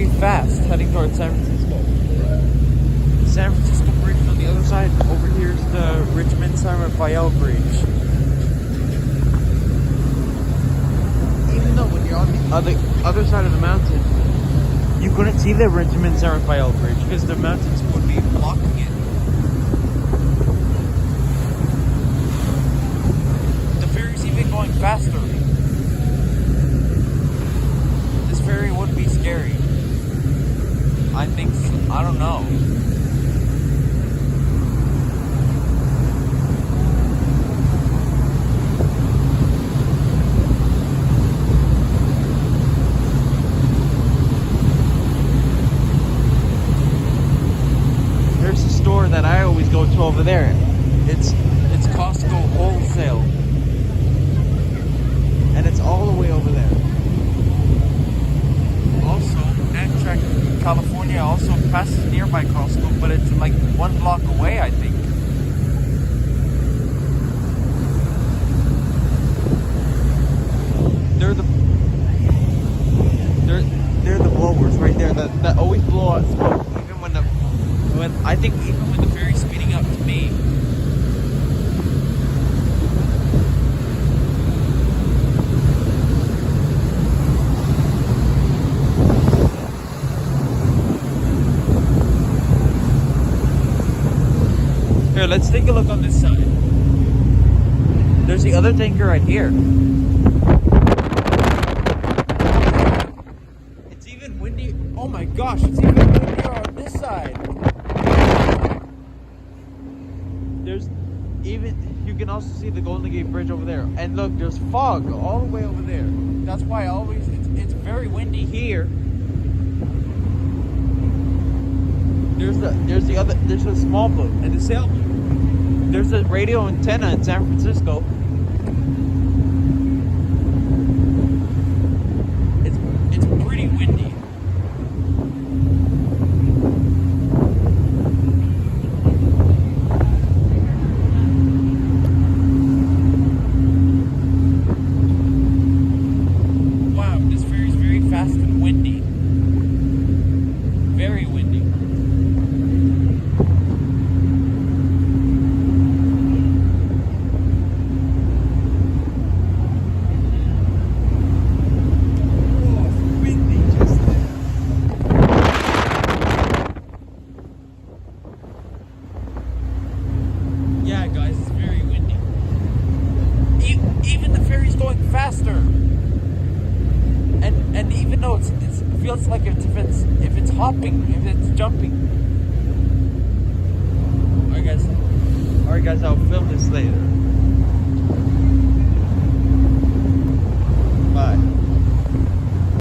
very fast heading towards San Francisco. San Francisco Bridge on the other side. Over here's the Richmond San Rafael Bridge. Even though when you're on the other side of the mountain, you couldn't see the Richmond San Rafael Bridge because the mountains would be blocking it. The ferry's even going faster. This ferry would be scary. I think, I don't know. There's a store that I always go to over there. It's Costco wholesale. And it's all the way over there. Also, Amtrak California also passes nearby Costco, but it's like 1 block away, I think. They're the blowers right there that always blow out smoke, even I think even when the ferry's speeding up to me. Here, let's take a look on this side. There's the other tanker right here. It's even windy. Oh my gosh, it's even windier on this side. There's even, you can also see the Golden Gate Bridge over there. And look, there's fog all the way over there. That's why it's very windy here. There's a small boat and a sailboat. There's a radio antenna in San Francisco. It's pretty windy. Wow, this ferry's very fast and windy. Very windy. Yeah, guys, it's very windy. Even the ferry's going faster. And even though it feels like if it's hopping, if it's jumping. Alright guys, I'll film this later.